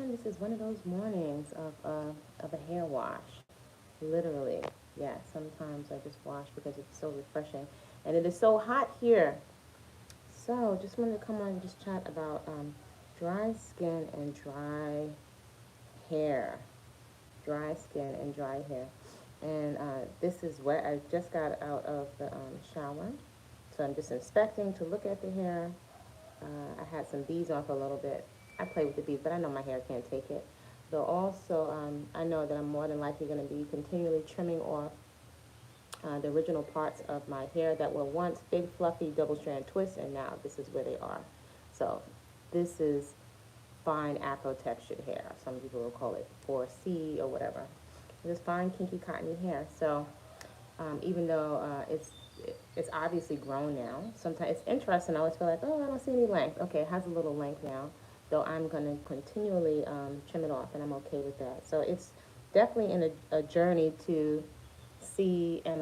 This is one of those mornings of a hair wash. Literally. Yeah, sometimes I just wash because it's so refreshing. And it is so hot here. So just wanted to come on and just chat about dry skin and dry hair. Dry skin and dry hair. And this is wet. I just got out of the shower. So I'm just inspecting to look at the hair. I had some beads on for a little bit. I play with the beads, but I know my hair can't take it. Though also, I know that I'm more than likely going to be continually trimming off the original parts of my hair that were once big, fluffy, double-strand twists, and now this is where they are. So this is fine Afro-textured hair. Some people will call it 4C or whatever. This fine, kinky, cottony hair. So even though it's obviously grown now. Sometimes it's interesting. I always feel like, oh, I don't see any length. Okay, it has a little length now, though I'm going to continually trim it off, and I'm okay with that. So it's definitely in a journey see and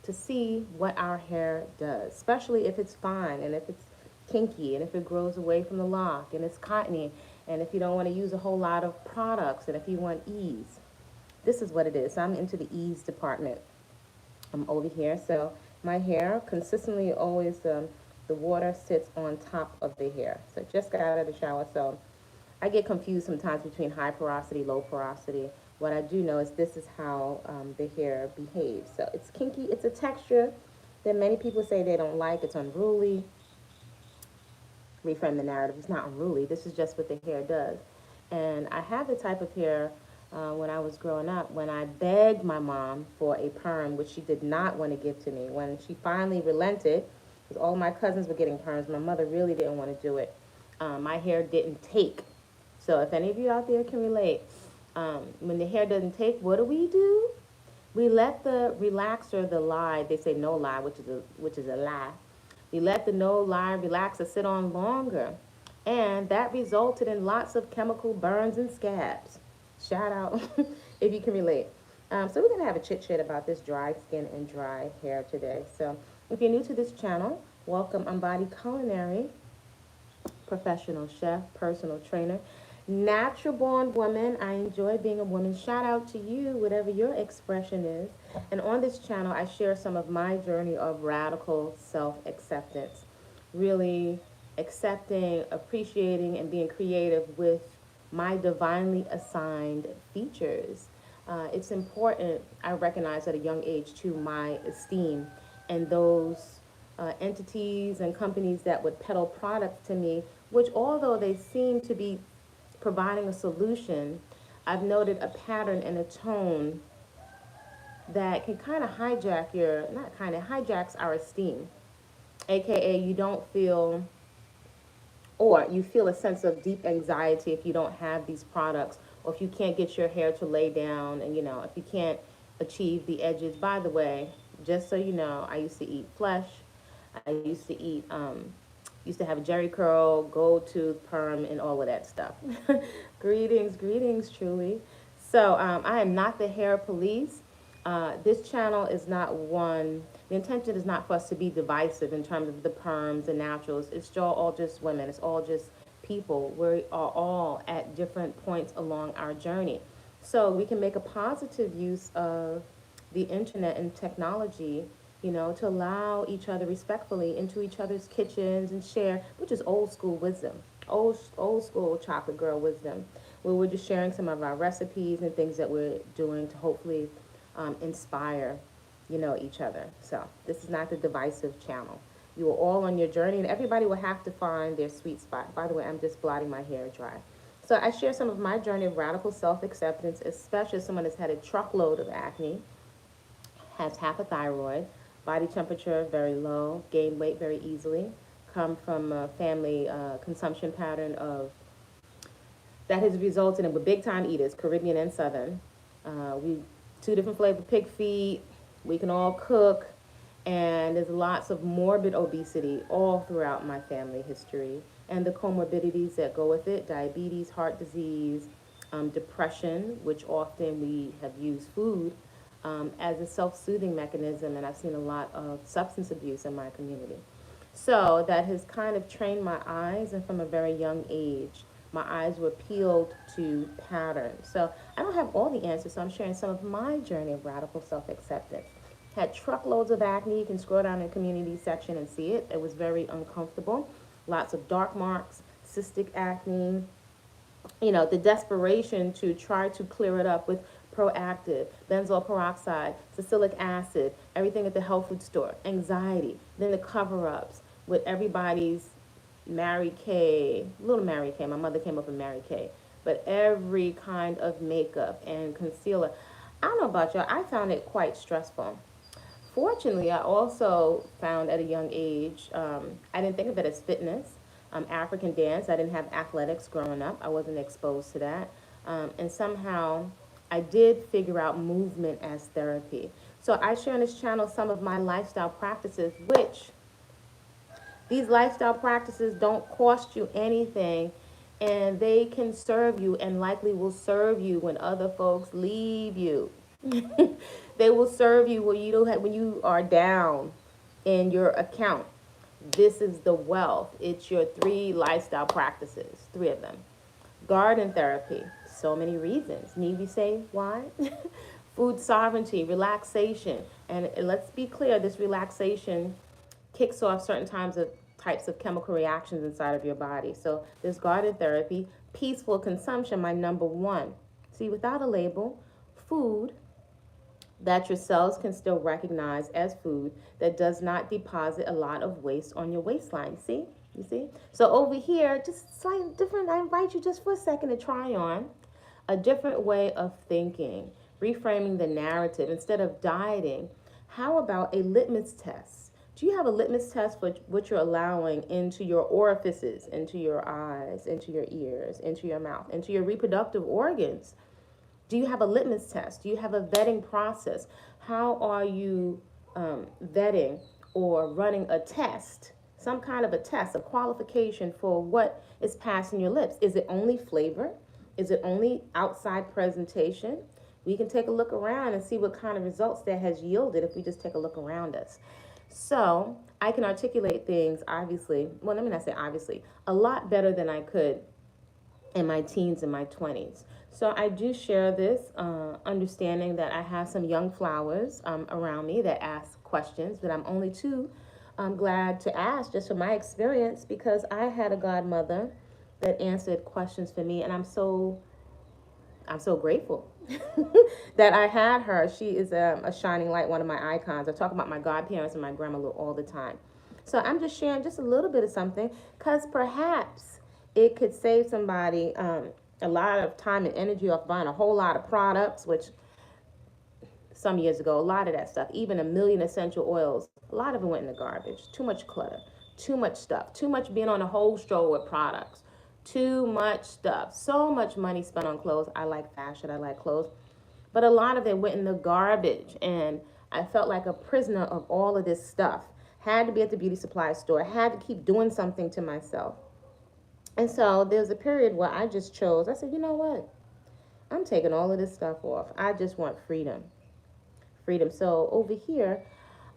to see what our hair does, especially if it's fine and if it's kinky and if it grows away from the lock and it's cottony and if you don't want to use a whole lot of products and if you want ease. This is what it is. So I'm into the ease department. I'm over here. So my hair consistently always the water sits on top of the hair. So just got out of the shower. So I get confused sometimes between high porosity, low porosity. What I do know is this is how the hair behaves. So it's kinky. It's a texture that many people say they don't like. It's unruly. Reframe the narrative. It's not unruly. This is just what the hair does. And I had the type of hair when I was growing up, when I begged my mom for a perm, which she did not want to give to me. When she finally relented, because all my cousins were getting perms, my mother really didn't want to do it. My hair didn't take. So if any of you out there can relate, when the hair doesn't take, what do? We let the relaxer, the lie, they say no lie, which is a lie. We let the no lie relaxer sit on longer, and that resulted in lots of chemical burns and scabs. Shout out if you can relate. So we're gonna have a chit chat about this dry skin and dry hair today. So if you're new to this channel, welcome. I'm Body Culinary, professional chef, personal trainer, natural born woman. I enjoy being a woman. Shout out to you, whatever your expression is. And on this channel, I share some of my journey of radical self acceptance. Really accepting, appreciating, and being creative with my divinely assigned features. It's important, I recognize at a young age, to my esteem and those entities and companies that would peddle products to me, which although they seem to be providing a solution, I've noted a pattern and a tone that can kind of hijack not kind of, hijacks our esteem. AKA, you don't feel, or you feel a sense of deep anxiety if you don't have these products, or if you can't get your hair to lay down, and if you can't achieve the edges. By the way, just so you know, I used to eat flesh. I used to have a Jerry curl, gold tooth, perm, and all of that stuff. Greetings, truly. So I am not the hair police. This channel is not the intention is not for us to be divisive in terms of the perms and naturals. It's all just women. It's all just people. We are all at different points along our journey. So we can make a positive use of the internet and technology, to allow each other respectfully into each other's kitchens and share, which is old school wisdom, old school chocolate girl wisdom, where we're just sharing some of our recipes and things that we're doing to hopefully inspire, each other. So this is not the divisive channel. You are all on your journey, and everybody will have to find their sweet spot. By the way, I'm just blotting my hair dry. So I share some of my journey of radical self-acceptance, especially as someone that's had a truckload of acne, has hypothyroid, body temperature very low, gain weight very easily, come from a family consumption pattern of that has resulted in we're big time eaters, Caribbean and Southern. We two different flavor pig feet. We can all cook, and there's lots of morbid obesity all throughout my family history, and the comorbidities that go with it: diabetes, heart disease, depression, which often we have used food as a self-soothing mechanism, and I've seen a lot of substance abuse in my community. So that has kind of trained my eyes, and from a very young age, My eyes were peeled to patterns. So I don't have all the answers, so I'm sharing some of my journey of radical self-acceptance. Had truckloads of acne. You can scroll down in the community section and see it. It was very uncomfortable. Lots of dark marks, cystic acne, the desperation to try to clear it up with proactive, benzoyl peroxide, salicylic acid, everything at the health food store, anxiety, then the cover-ups with everybody's Mary Kay, little Mary Kay, my mother came up with Mary Kay, but every kind of makeup and concealer. I don't know about y'all, I found it quite stressful. Fortunately, I also found at a young age, I didn't think of it as fitness. African dance, I didn't have athletics growing up. I wasn't exposed to that. And somehow I did figure out movement as therapy. So I share on this channel some of my lifestyle practices, which these lifestyle practices don't cost you anything, and they can serve you and likely will serve you when other folks leave you. They will serve you when you don't have, when you are down in your account. This is the wealth. It's your 3 lifestyle practices, 3 of them. Garden therapy, so many reasons. Need we say why? Food sovereignty, relaxation. And let's be clear, this relaxation kicks off certain types of chemical reactions inside of your body. So there's garden therapy, peaceful consumption, my number 1. See, without a label, food that your cells can still recognize as food that does not deposit a lot of waste on your waistline. You see? So over here, just slightly different. I invite you just for a second to try on a different way of thinking, reframing the narrative. Instead of dieting, how about a litmus test? Do you have a litmus test for what you're allowing into your orifices, into your eyes, into your ears, into your mouth, into your reproductive organs? Do you have a litmus test? Do you have a vetting process? How are you vetting or running a test, some kind of a test, a qualification for what is passing your lips? Is it only flavor? Is it only outside presentation? We can take a look around and see what kind of results that has yielded if we just take a look around us. So I can articulate things, obviously, well, let me not say obviously, a lot better than I could in my teens and my 20s. So I do share this, understanding that I have some young flowers around me that ask questions that I'm only too glad to ask just from my experience, because I had a godmother that answered questions for me, and I'm so grateful that I had her. She is a shining light, one of my icons. I talk about my godparents and my grandmother all the time. So I'm just sharing just a little bit of something, because perhaps it could save somebody a lot of time and energy off buying a whole lot of products, which some years ago, a lot of that stuff, even a million essential oils, a lot of it went in the garbage. Too much clutter, too much stuff, too much being on a whole stroll with products, too much stuff, so much money spent on clothes. I like fashion, I like clothes, but a lot of it went in the garbage, and I felt like a prisoner of all of this stuff. Had to be at the beauty supply store, had to keep doing something to myself. And so there's a period where I just chose, I said, you know what? I'm taking all of this stuff off. I just want freedom. Freedom. So over here,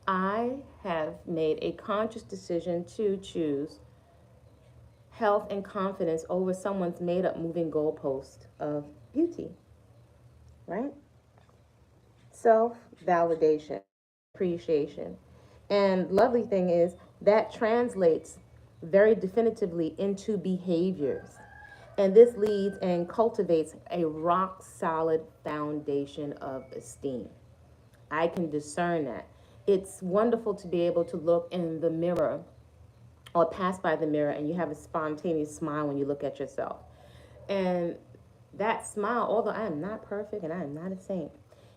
I have made a conscious decision to choose health and confidence over someone's made up moving goalpost of beauty, right? Self-validation, appreciation. And lovely thing is that translates very definitively into behaviors. And this leads and cultivates a rock solid foundation of esteem. I can discern that. It's wonderful to be able to look in the mirror or pass by the mirror and you have a spontaneous smile when you look at yourself. And that smile, although I am not perfect and I am not a saint,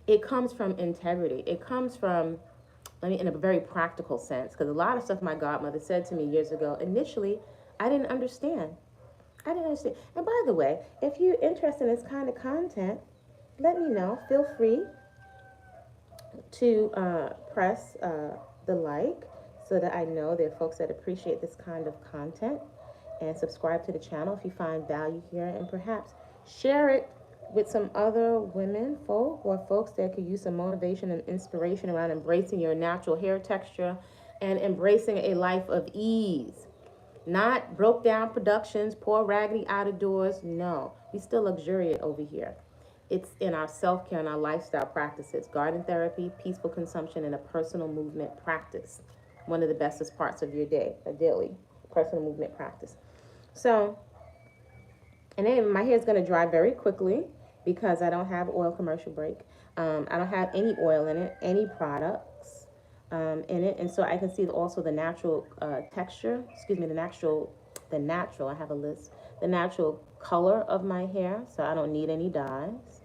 it comes from integrity. It comes from, in a very practical sense, because a lot of stuff my godmother said to me years ago, initially, I didn't understand. I didn't understand. And by the way, if you're interested in this kind of content, let me know. Feel free to press the like so that I know there are folks that appreciate this kind of content, and subscribe to the channel if you find value here, and perhaps share it with some other women folk or folks that could use some motivation and inspiration around embracing your natural hair texture and embracing a life of ease. Not broke down productions, poor raggedy out of doors. No, we still luxuriate over here. It's in our self-care and our lifestyle practices. Garden therapy, peaceful consumption, and a personal movement practice. One of the bestest parts of your day, a daily personal movement practice. So, and then my hair is going to dry very quickly because I don't have oil commercial break. I don't have any oil in it, any products in it. And so I can see also the natural texture, excuse me, I have a list, the natural color of my hair. So I don't need any dyes.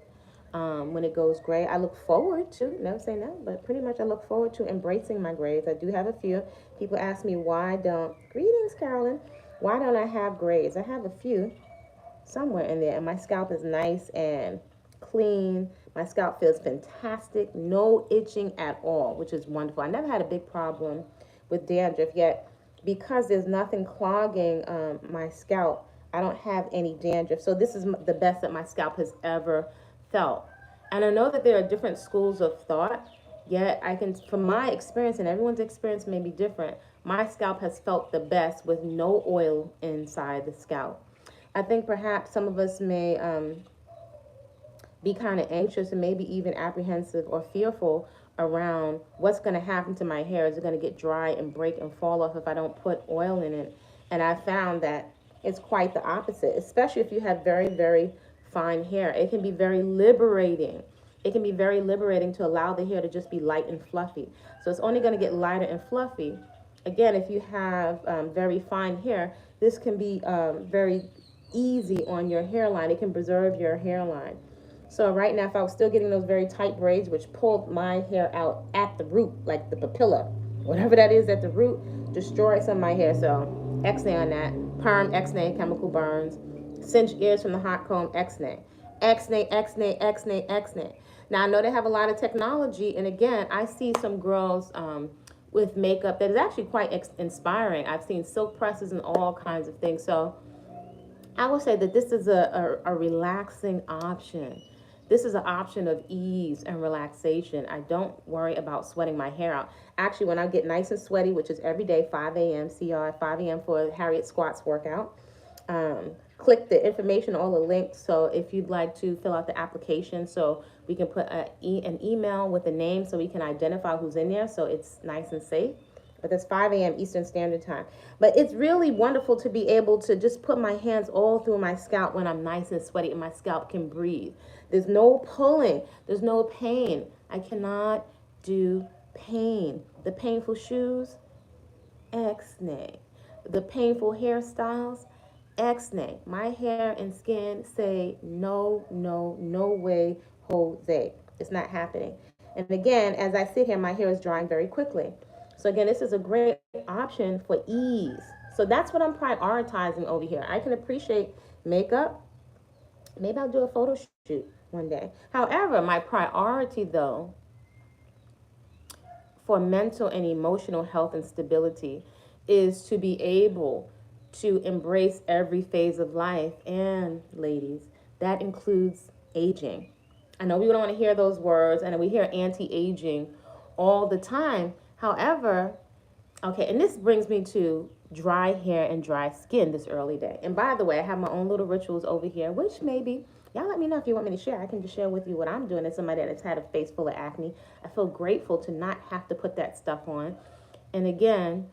When it goes gray, I look forward to, never say no, but pretty much I look forward to embracing my grays. I do have a few. People ask me greetings, Carolyn, why don't I have grays? I have a few somewhere in there, and my scalp is nice and clean. My scalp feels fantastic, no itching at all, which is wonderful. I never had a big problem with dandruff yet because there's nothing clogging my scalp. I don't have any dandruff, so this is the best that my scalp has ever felt. And I know that there are different schools of thought, yet I can, from my experience, and everyone's experience may be different, my scalp has felt the best with no oil inside the scalp. I think perhaps some of us may be kind of anxious and maybe even apprehensive or fearful around what's going to happen to my hair. Is it going to get dry and break and fall off if I don't put oil in it? And I found that it's quite the opposite, especially if you have very, very fine hair. It can be very liberating. It can be very liberating to allow the hair to just be light and fluffy. So it's only going to get lighter and fluffy. Again, if you have very fine hair, this can be very easy on your hairline. It can preserve your hairline. So right now, if I was still getting those very tight braids, which pulled my hair out at the root, like the papilla, whatever that is at the root, destroyed some of my hair. So X-nay on that. Perm, X-nay, chemical burns. Cinch ears from the hot comb, X-nay. X-nay, X-nay, X-nay, X-nay. Now, I know they have a lot of technology, and again, I see some girls with makeup that is actually quite inspiring. I've seen silk presses and all kinds of things. So I will say that this is a relaxing option. This is an option of ease and relaxation. I don't worry about sweating my hair out. Actually, when I get nice and sweaty, which is every day, 5 a.m., CR, 5 a.m. for Harriet Squats workout, click the information, all the links. So if you'd like to fill out the application, so we can put an email with a name so we can identify who's in there, so it's nice and safe. But that's 5 a.m. Eastern Standard Time. But it's really wonderful to be able to just put my hands all through my scalp when I'm nice and sweaty and my scalp can breathe. There's no pulling. There's no pain. I cannot do pain. The painful shoes, X-nay. The painful hairstyles, X-nay. My hair and skin say no, no, no way, Jose. It's not happening. And again, as I sit here, my hair is drying very quickly. So again, this is a great option for ease. So that's what I'm prioritizing over here. I can appreciate makeup. Maybe I'll do a photo shoot one day. However, my priority though for mental and emotional health and stability is to be able to embrace every phase of life. And ladies, that includes aging. I know we don't want to hear those words, and we hear anti-aging all the time. However, okay, and this brings me to dry hair and dry skin this early day. And by the way, I have my own little rituals over here, which maybe, y'all let me know if you want me to share. I can just share with you what I'm doing as somebody that's had a face full of acne. I feel grateful to not have to put that stuff on. And again,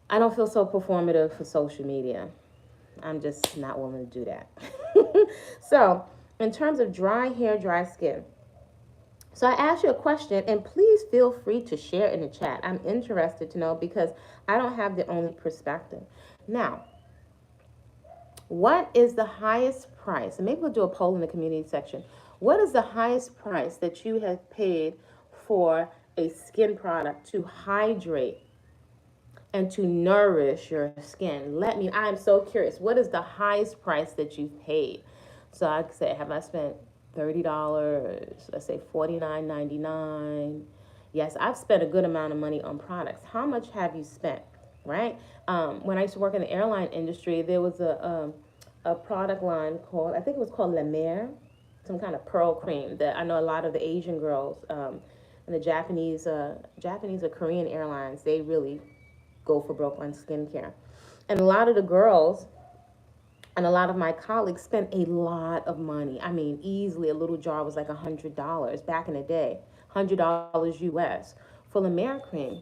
I don't feel so performative for social media. I'm just not willing to do that. So, in terms of dry hair, dry skin, so I asked you a question, and please feel free to share in the chat. I'm interested to know because I don't have the only perspective. Now, what is the highest price? And maybe we'll do a poll in the community section. What is the highest price that you have paid for a skin product to hydrate and to nourish your skin? I am so curious. What is the highest price that you've paid? So I could say, have I spent $30, let's say $49.99. Yes, I've spent a good amount of money on products. How much have you spent, right? When I used to work in the airline industry, there was a product line called, I think it was called La Mer, some kind of pearl cream that I know a lot of the Asian girls and the Japanese or Korean airlines, they really go for broke on skincare. And a lot of the girls and a lot of my colleagues spent a lot of money. I mean, easily a little jar was like $100 back in the day, $100 US for La Mer cream.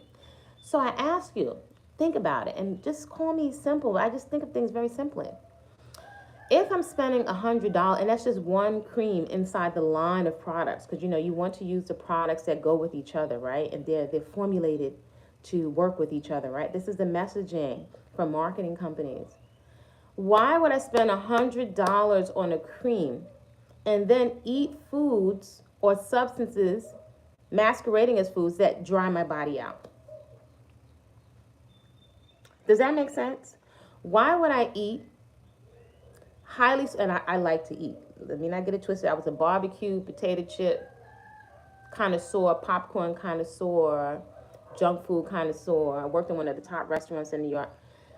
So I ask you, think about it and just call me simple. I just think of things very simply. If I'm spending $100, and that's just one cream inside the line of products, because you want to use the products that go with each other, right? And they're formulated to work with each other, right? This is the messaging from marketing companies. Why would I spend $100 on a cream and then eat foods or substances masquerading as foods that dry my body out? Does that make sense? Why would I eat and I like to eat. Let me not get it twisted. I was a barbecue, potato chip connoisseur, popcorn connoisseur, junk food connoisseur. I worked in one of the top restaurants in New York.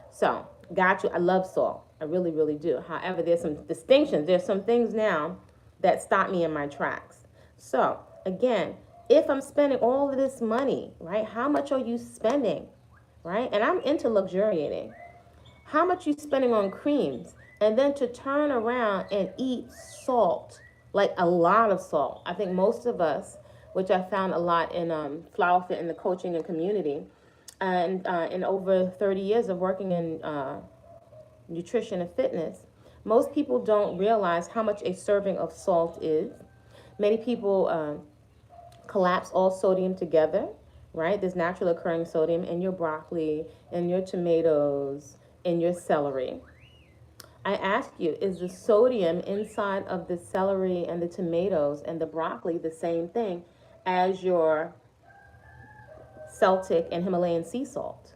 So, got you. I love salt. I really, really do. However, there's some distinctions. There's some things now that stop me in my tracks. So, again, if I'm spending all of this money, right, how much are you spending, right? And I'm into luxuriating. How much you spending on creams? And then to turn around and eat salt, like a lot of salt. I think most of us, which I found a lot in Flower Fit in the coaching and community, and in over 30 years of working in nutrition and fitness, most people don't realize how much a serving of salt is. Many people collapse all sodium together, right? There's naturally occurring sodium in your broccoli, in your tomatoes, in your celery. I ask you, is the sodium inside of the celery and the tomatoes and the broccoli the same thing as your Celtic and Himalayan sea salt?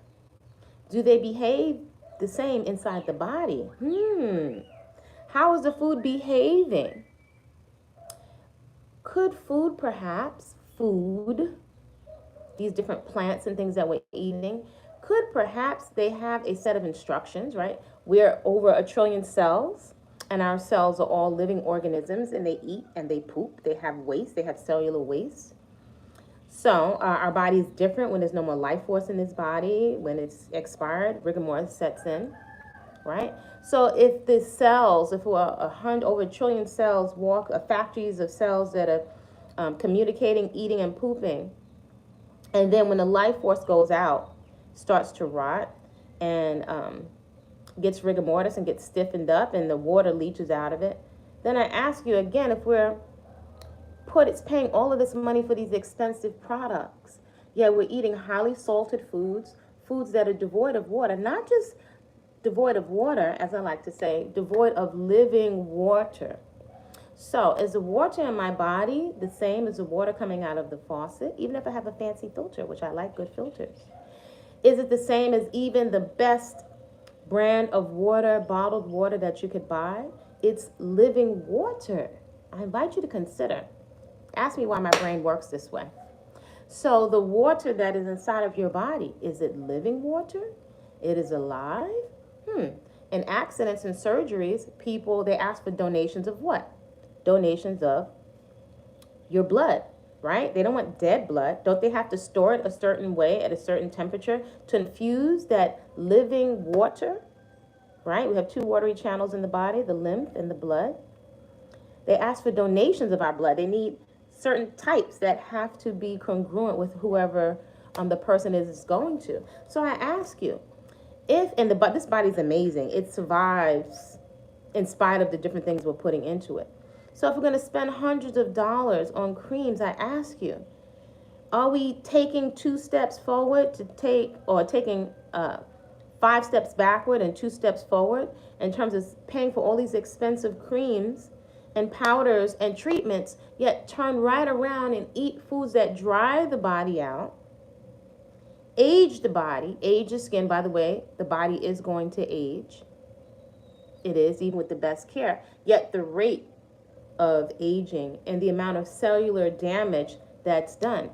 Do they behave the same inside the body? How is the food behaving? Could food perhaps, these different plants and things that we're eating, could perhaps they have a set of instructions, right? We're over 1 trillion cells, and our cells are all living organisms, and they eat and they poop. They have waste. They have cellular waste. So our body is different when there's no more life force in this body. When it's expired, rigor mortis sets in, right? So if the cells, if we're over 1 trillion cells walk, factories of cells that are communicating, eating, and pooping, and then when the life force goes out, starts to rot and gets rigor mortis and gets stiffened up and the water leaches out of it, then I ask you again, if it's paying all of this money for these expensive products, yet we're eating highly salted foods that are devoid of water, not just devoid of water, as I like to say, devoid of living water. So is the water in my body the same as the water coming out of the faucet, even if I have a fancy filter, which I like good filters? Is it the same as even the best brand of water, bottled water that you could buy? It's living water. I invite you to consider. Ask me why my brain works this way. So the water that is inside of your body, is it living water? It is alive? In accidents and surgeries, people, they ask for donations of what? Donations of your blood, right? They don't want dead blood. Don't they have to store it a certain way at a certain temperature to infuse that living water, right? We have 2 watery channels in the body, the lymph and the blood. They ask for donations of our blood. They need certain types that have to be congruent with whoever the person is going to. So I ask you, this body's amazing. It survives in spite of the different things we're putting into it. So if we're going to spend hundreds of dollars on creams, I ask you, are we taking 2 steps forward taking 5 steps backward and 2 steps forward in terms of paying for all these expensive creams and powders and treatments, yet turn right around and eat foods that dry the body out, age the body, age the skin? By the way, the body is going to age. It is, even with the best care. Yet the rate of aging and the amount of cellular damage that's done.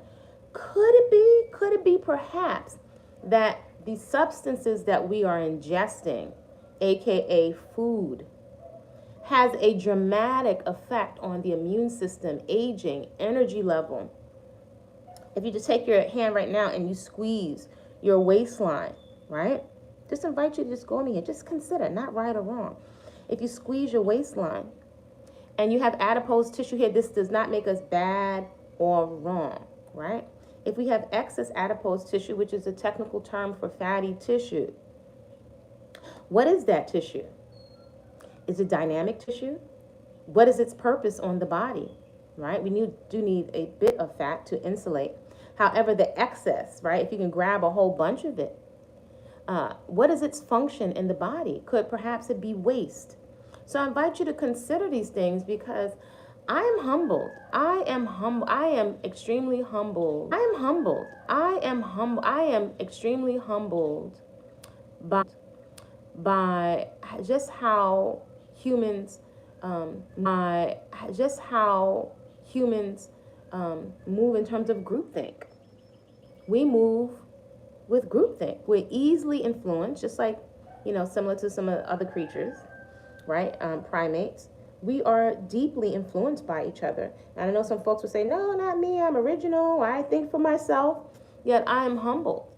Could it be perhaps that the substances that we are ingesting, aka food, has a dramatic effect on the immune system, aging, energy level? If you just take your hand right now and you squeeze your waistline, right? Just invite you to just go in here. Just consider, not right or wrong. If you squeeze your waistline and you have adipose tissue here, this does not make us bad or wrong, right? If we have excess adipose tissue, which is a technical term for fatty tissue, what is that tissue? Is it dynamic tissue? What is its purpose on the body, right? We do need a bit of fat to insulate. However, the excess, right, if you can grab a whole bunch of it, what is its function in the body? Could perhaps it be waste? So I invite you to consider these things because I am humbled. I am extremely humbled. I am humbled. I am extremely humbled by just how humans move in terms of groupthink. We move with groupthink. We're easily influenced, just like, similar to some of the other creatures, right? Primates. We are deeply influenced by each other. And I know some folks will say, no, not me, I'm original, I think for myself, yet I am humbled.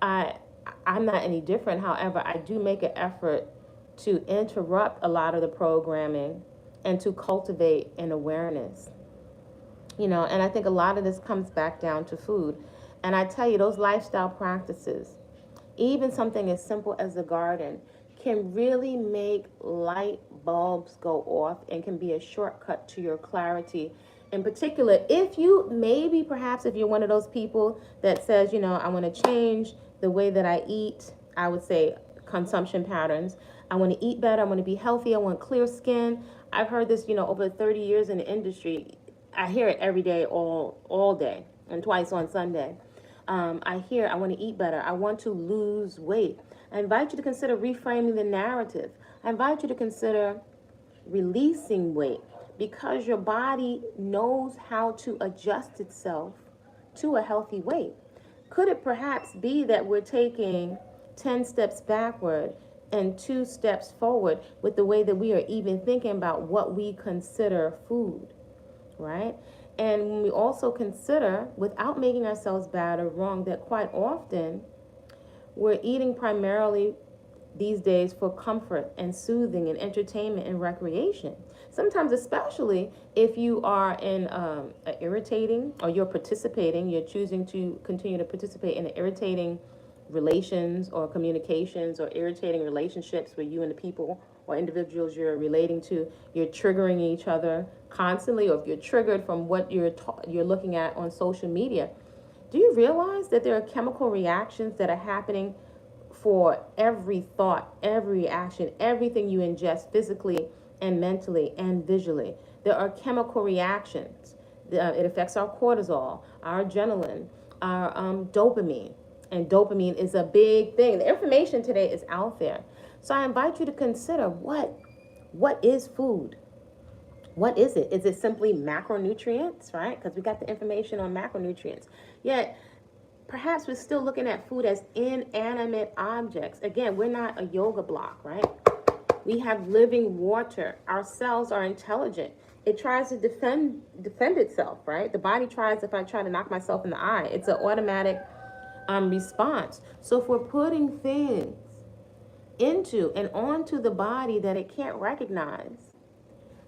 I'm not any different. However, I do make an effort to interrupt a lot of the programming and to cultivate an awareness. And I think a lot of this comes back down to food. And I tell you, those lifestyle practices, even something as simple as a garden, can really make light bulbs go off and can be a shortcut to your clarity. In particular, if you're one of those people that says, I want to change the way that I eat, I would say consumption patterns. I want to eat better. I want to be healthy. I want clear skin. I've heard this, over 30 years in the industry. I hear it every day, all day, and twice on Sunday. I want to eat better. I want to lose weight. I invite you to consider reframing the narrative. I invite you to consider releasing weight because your body knows how to adjust itself to a healthy weight. Could it perhaps be that we're taking 10 steps backward and 2 steps forward with the way that we are even thinking about what we consider food, right? And when we also consider, without making ourselves bad or wrong, that quite often we're eating primarily these days for comfort and soothing and entertainment and recreation. Sometimes, especially if you are in you're choosing to continue to participate in irritating relations or communications or irritating relationships with you and the people or individuals you're relating to, you're triggering each other constantly, or if you're triggered from what you're looking at on social media, do you realize that there are chemical reactions that are happening for every thought, every action, everything you ingest physically and mentally and visually? There are chemical reactions. It affects our cortisol, our adrenaline, our dopamine. And dopamine is a big thing. The information today is out there. So I invite you to consider what is food? What is it? Is it simply macronutrients, right? Because we got the information on macronutrients. Yet, perhaps we're still looking at food as inanimate objects. Again, we're not a yoga block, right? We have living water. Our cells are intelligent. It tries to defend itself, right? The body tries, if I try to knock myself in the eye, it's an automatic response. So if we're putting things into and onto the body that it can't recognize,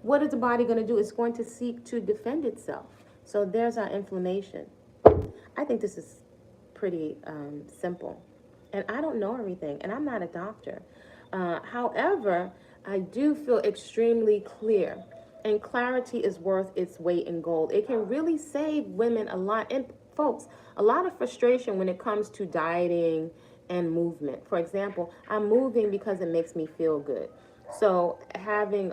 what is the body going to do? It's going to seek to defend itself. So there's our inflammation. I think this is pretty simple. And I don't know everything, and I'm not a doctor. However, I do feel extremely clear, and clarity is worth its weight in gold. It can really save women a lot, and folks, a lot of frustration when it comes to dieting and movement. For example, I'm moving because it makes me feel good. So having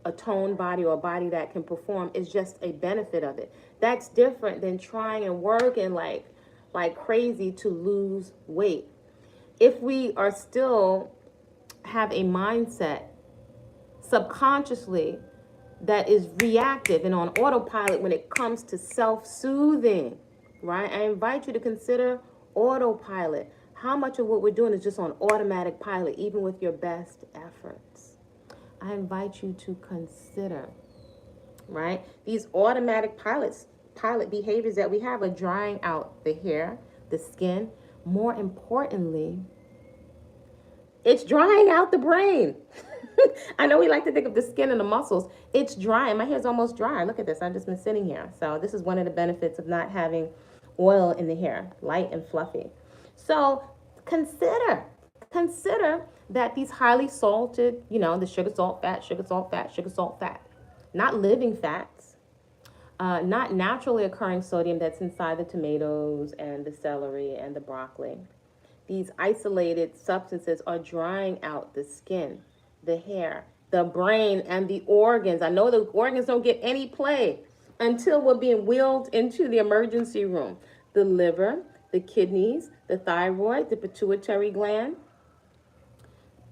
a toned body or a body that can perform is just a benefit of it. That's different than trying and working like crazy to lose weight. If we are still have a mindset subconsciously that is reactive and on autopilot when it comes to self-soothing, right? I invite you to consider autopilot. How much of what we're doing is just on automatic pilot, even with your best efforts? I invite you to consider, right? These automatic pilot behaviors that we have are drying out the hair, the skin. More importantly, It's drying out the brain. I know we like to think of the skin and the muscles. It's dry. My hair's almost dry. Look at this. I've just been sitting here. So this is one of the benefits of not having oil in the hair, light and fluffy. So consider that these highly salted, the sugar, salt, fat, sugar, salt, fat, sugar, salt, fat, not living fats, not naturally occurring sodium that's inside the tomatoes and the celery and the broccoli. These isolated substances are drying out the skin, the hair, the brain, and the organs. I know the organs don't get any play until we're being wheeled into the emergency room. The liver, the kidneys, the thyroid, the pituitary gland,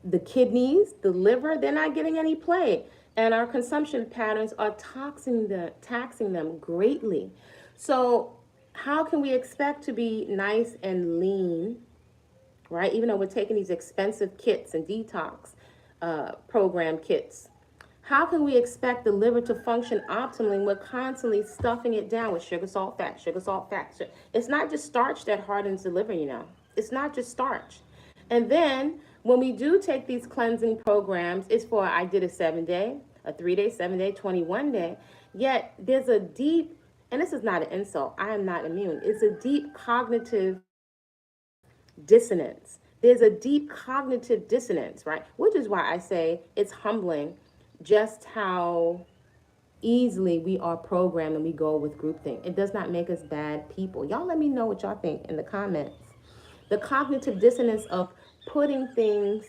the kidneys, the liver, they're not getting any play. And our consumption patterns are taxing them greatly. So how can we expect to be nice and lean, right? Even though we're taking these expensive kits and detox program kits, how can we expect the liver to function optimally when we're constantly stuffing it down with sugar, salt, fat, sugar, salt, fat? It's not just starch that hardens the liver, It's not just starch. And then when we do take these cleansing programs, it's for, I did a 7-day, a 3-day, 7-day, 21-day. Yet there's a deep, and this is not an insult, I am not immune. It's a deep cognitive dissonance. There's a deep cognitive dissonance, right? Which is why I say it's humbling just how easily we are programmed and we go with groupthink. It does not make us bad people. Y'all let me know what y'all think in the comments. The cognitive dissonance of putting things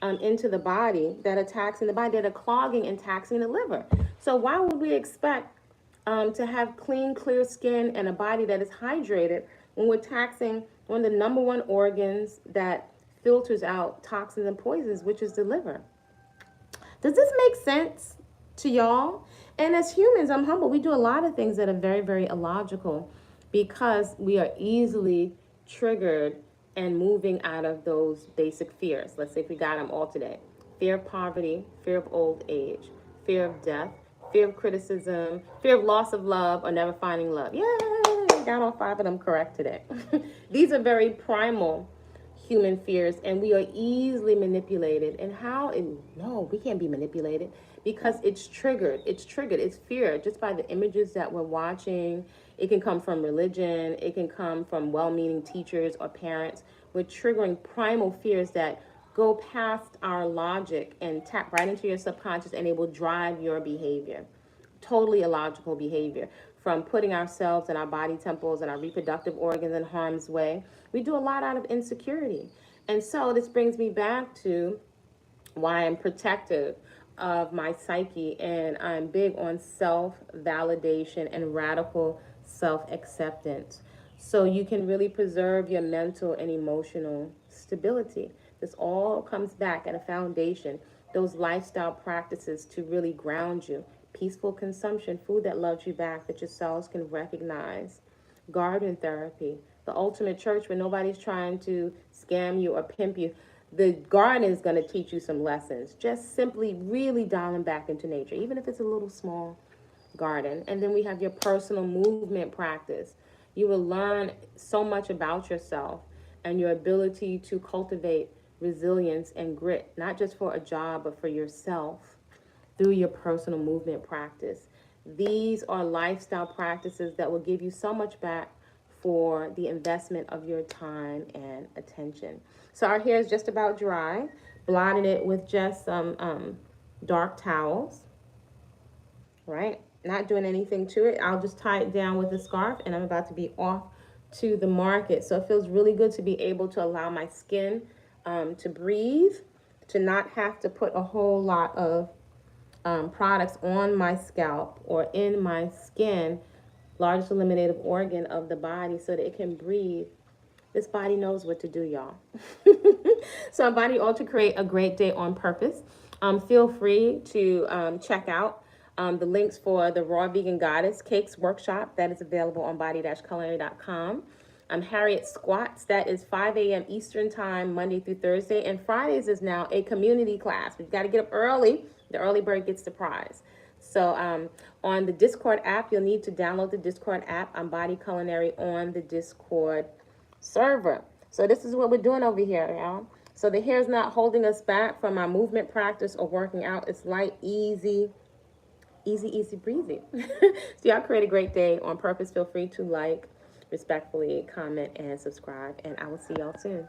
into the body that are taxing the body, that are clogging and taxing the liver. So why would we expect to have clean, clear skin and a body that is hydrated when we're taxing one of the number one organs that filters out toxins and poisons, which is the liver? Does this make sense to y'all? And as humans, I'm humble. We do a lot of things that are very, very illogical because we are easily triggered and moving out of those basic fears. Let's say if we got them all today. Fear of poverty, fear of old age, fear of death, fear of criticism, fear of loss of love, or never finding love. Yay! Got all 5 of them correct today. These are very primal human fears, and we are easily manipulated. And no, we can't be manipulated because it's triggered. It's fear just by the images that we're watching. It can come from religion. It can come from well-meaning teachers or parents. We're triggering primal fears that go past our logic and tap right into your subconscious, and it will drive your behavior. Totally illogical behavior. From putting ourselves and our body temples and our reproductive organs in harm's way. We do a lot out of insecurity. And so this brings me back to why I'm protective of my psyche, and I'm big on self-validation and radical self-acceptance. So you can really preserve your mental and emotional stability. This all comes back at a foundation, those lifestyle practices to really ground you. Peaceful consumption, food that loves you back, that your cells can recognize. Garden therapy, the ultimate church where nobody's trying to scam you or pimp you. The garden is going to teach you some lessons. Just simply really dialing back into nature, even if it's a little small garden. And then we have your personal movement practice. You will learn so much about yourself and your ability to cultivate resilience and grit, not just for a job, but for yourself through your personal movement practice. These are lifestyle practices that will give you so much back for the investment of your time and attention. So our hair is just about dry. Blotted it with just some dark towels, right? Not doing anything to it. I'll just tie it down with a scarf, and I'm about to be off to the market. So it feels really good to be able to allow my skin to breathe, to not have to put a whole lot of products on my scalp or in my skin, largest eliminative organ of the body, so that it can breathe. This body knows what to do, y'all. So Body Ultra, create a great day on purpose. Feel free to check out the links for the Raw Vegan Goddess Cakes Workshop that is available on body-culinary.com. Harriet Squats, that is 5 a.m. Eastern Time, Monday through Thursday. And Fridays is now a community class. We've got to get up early. The early bird gets the prize. So on the Discord app, you'll need to download the Discord app. I'm Body Culinary on the Discord server. So this is what we're doing over here, y'all. So the hair is not holding us back from our movement practice or working out. It's light, easy, easy breezy. So y'all create a great day on purpose. Feel free to like, respectfully comment, and subscribe. And I will see y'all soon.